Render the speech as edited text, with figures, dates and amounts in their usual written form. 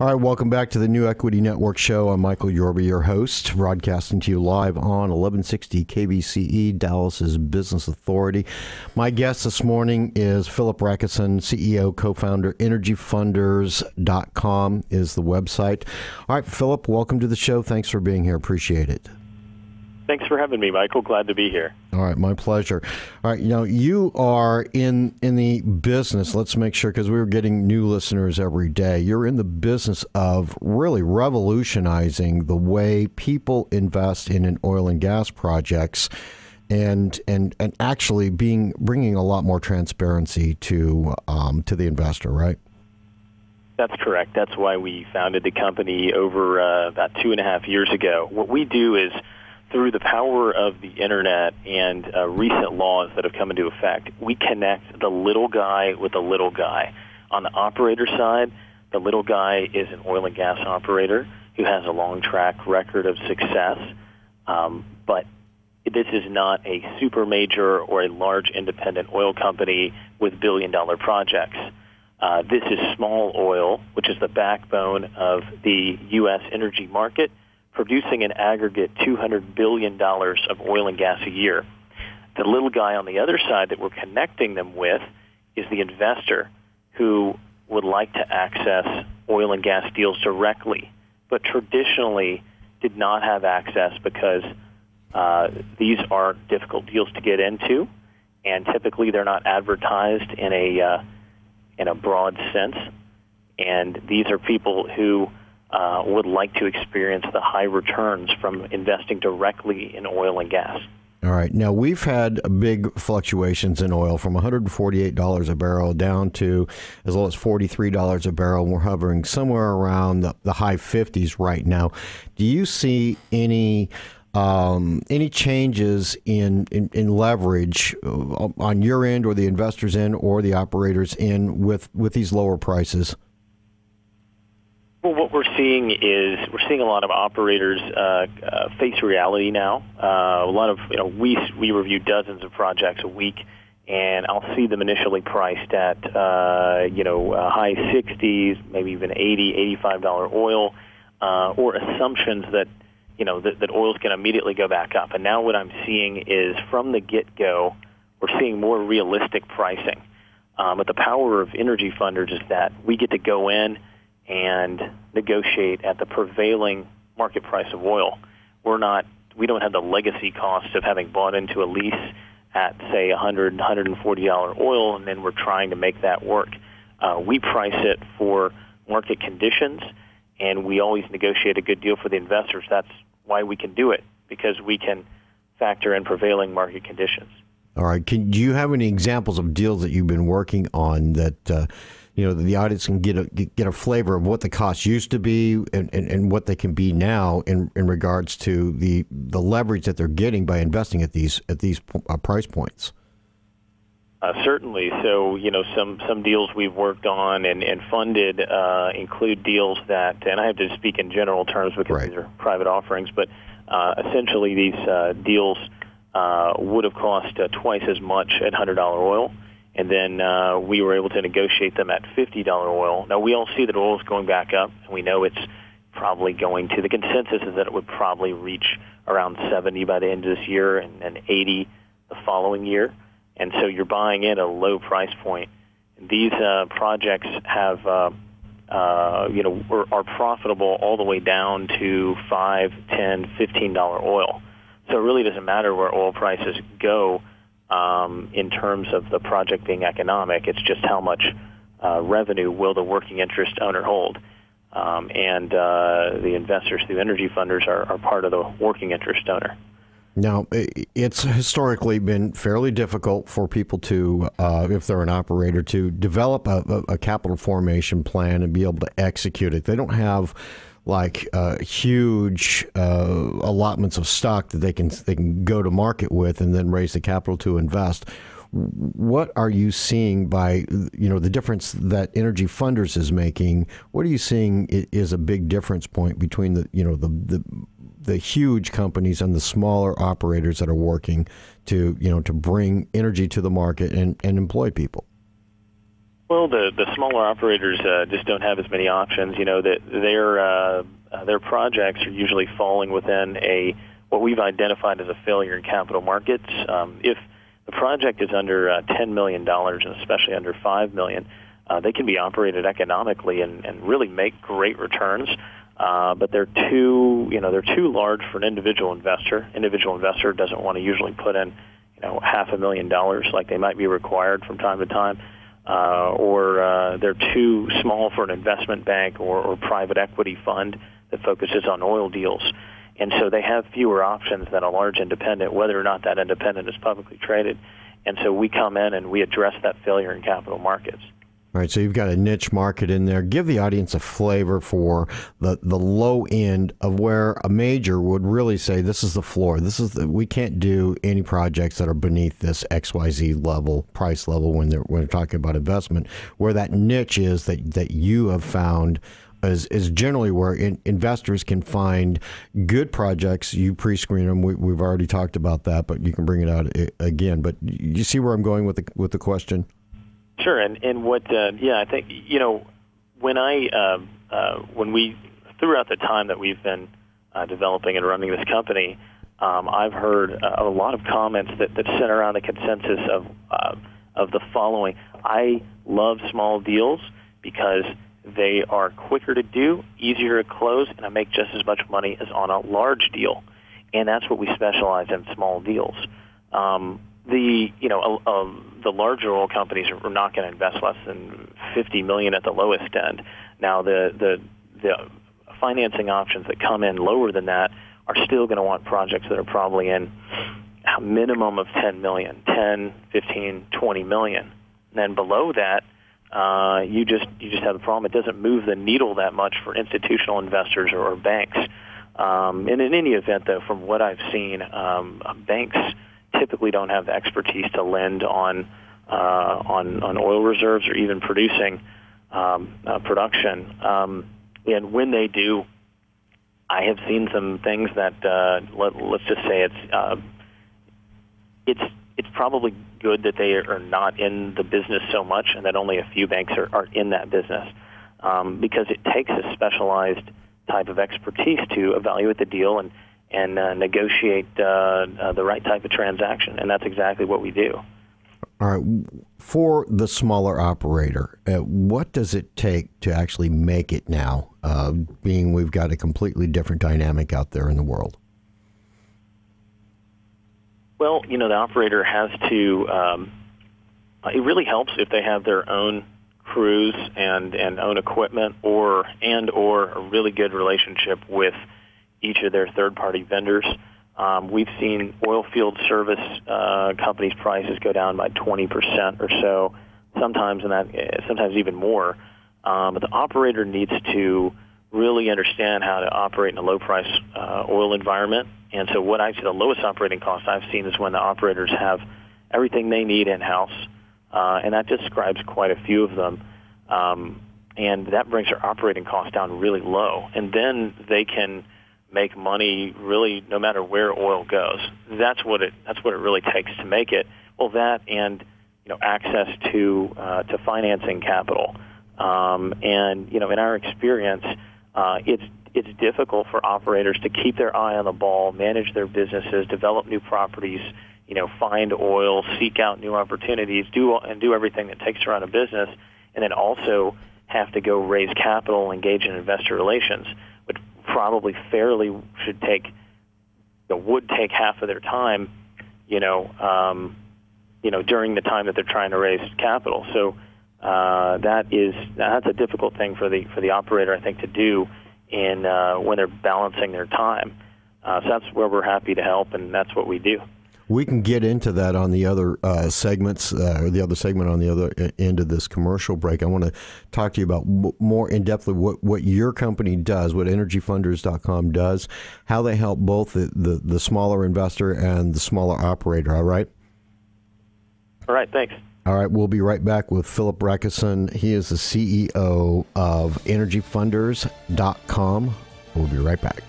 All right, welcome back to the New Equity Network show. I'm Michael Yorba, your host, broadcasting to you live on 1160 KBCE, Dallas's Business Authority. My guest this morning is Philip Racusin, CEO, co-founder. EnergyFunders.com is the website. All right, Philip, welcome to the show. Thanks for being here. Appreciate it. Thanks for having me, Michael. Glad to be here. All right, my pleasure. All right, you are in the business, let's make sure, because we're getting new listeners every day. You're in the business of really revolutionizing the way people invest in oil and gas projects and actually bringing a lot more transparency to the investor, right? That's correct. That's why we founded the company over about 2.5 years ago. What we do is, through the power of the internet and recent laws that have come into effect, we connect the little guy with the little guy. On the operator side, the little guy is an oil and gas operator who has a long track record of success, but this is not a super major or a large independent oil company with billion-dollar projects. This is small oil, which is the backbone of the U.S. energy market, producing an aggregate $200 billion of oil and gas a year. The little guy on the other side that we're connecting them with is the investor who would like to access oil and gas deals directly, but traditionally did not have access because these are difficult deals to get into, and typically they're not advertised in a broad sense. And these are people who would like to experience the high returns from investing directly in oil and gas. All right. Now, we've had big fluctuations in oil from $148 a barrel down to as low as $43 a barrel. We're hovering somewhere around the high 50s right now. Do you see any changes in leverage on your end or the investors' end or the operators' end with these lower prices? Well, what we're seeing is a lot of operators face reality now. A lot of we review dozens of projects a week, and I'll see them initially priced at high 60s, maybe even $80, $85 oil, or assumptions that that oil's going to immediately go back up. And now what I'm seeing is from the get-go, we're seeing more realistic pricing. But the power of EnergyFunders is that we get to go in and negotiate at the prevailing market price of oil. We don't have the legacy cost of having bought into a lease at, say, $100, $140 oil, and then we're trying to make that work. We price it for market conditions, and we always negotiate a good deal for the investors. That's why we can do it, because we can factor in prevailing market conditions. All right. Do you have any examples of deals that you've been working on that the audience can get a flavor of what the cost used to be and what they can be now in regards to the leverage that they're getting by investing at these price points? Certainly. So, some deals we've worked on and funded include deals that, and I have to speak in general terms because right. These are private offerings, but essentially these deals would have cost twice as much at $100 oil. And then we were able to negotiate them at $50 oil. Now, we all see that oil is going back up, and we know it's probably going to. The consensus is that it would probably reach around 70 by the end of this year and then 80 the following year. And so you're buying in a low price point. These projects have, are profitable all the way down to $5, $10, $15 oil. So it really doesn't matter where oil prices go. In terms of the project being economic, it's just how much revenue will the working interest owner hold. And the investors through EnergyFunders are part of the working interest owner. Now, it's historically been fairly difficult for people to, if they're an operator, to develop a capital formation plan and be able to execute it. They don't have like huge allotments of stock that they can go to market with and then raise the capital to invest. What are you seeing by the difference that EnergyFunders is making? What are you seeing is a big difference point between the huge companies and the smaller operators that are working to bring energy to the market and employ people? Well, the smaller operators just don't have as many options. That their projects are usually falling within what we've identified as a failure in capital markets. If the project is under $10 million, and especially under $5 million, they can be operated economically and really make great returns. But they're too large for an individual investor. Individual investor doesn't want to usually put in $500,000 like they might be required from time to time. Or they're too small for an investment bank or private equity fund that focuses on oil deals. And so they have fewer options than a large independent, whether or not that independent is publicly traded. And so we come in and we address that failure in capital markets. All right, so you've got a niche market in there. Give the audience a flavor for the low end of where a major would really say this is the floor. We can't do any projects that are beneath this XYZ level, price level when they're talking about investment. Where that niche is that you have found is generally where investors can find good projects. You pre-screen them. We've already talked about that, but you can bring it out again. But you see where I'm going with the question? Sure, and what? I think when we throughout the time that we've been developing and running this company, I've heard a lot of comments that center around the consensus of the following: I love small deals because they are quicker to do, easier to close, and I make just as much money as on a large deal, and that's what we specialize in: small deals. The larger oil companies are not going to invest less than $50 million at the lowest end. Now, the financing options that come in lower than that are still going to want projects that are probably in a minimum of $10 million, 10, 15, 20 million. And then below that, you just have the problem. It doesn't move the needle that much for institutional investors or banks. And in any event, though, from what I've seen, banks typically don't have the expertise to lend on oil reserves or even producing production. And when they do, I have seen some things that let's just say it's probably good that they are not in the business so much, and that only a few banks are in that business, because it takes a specialized type of expertise to evaluate the deal and negotiate the right type of transaction, and that's exactly what we do. All right. For the smaller operator, what does it take to actually make it now, being we've got a completely different dynamic out there in the world? Well, the operator has to, it really helps if they have their own crews and own equipment or a really good relationship with each of their third-party vendors. We've seen oil field service companies' prices go down by 20% or so, sometimes even more. But the operator needs to really understand how to operate in a low-price oil environment. And so what I see, the lowest operating cost I've seen is when the operators have everything they need in-house, and that describes quite a few of them. And that brings their operating costs down really low. And then they can make money really no matter where oil goes. That's what it really takes to make it. Well, that and access to financing capital. And in our experience, it's difficult for operators to keep their eye on the ball, manage their businesses, develop new properties, find oil, seek out new opportunities, do everything that takes to run a business, and then also have to go raise capital, engage in investor relations, which probably fairly would take half of their time, during the time that they're trying to raise capital. So that's a difficult thing for the operator, I think, to do when they're balancing their time. So that's where we're happy to help, and that's what we do. We can get into that on the other segments, or the other segment on the other end of this commercial break. I want to talk to you about more in-depthly what your company does, what EnergyFunders.com does, how they help both the smaller investor and the smaller operator, all right? All right, thanks. All right, we'll be right back with Philip Racusin. He is the CEO of EnergyFunders.com. We'll be right back.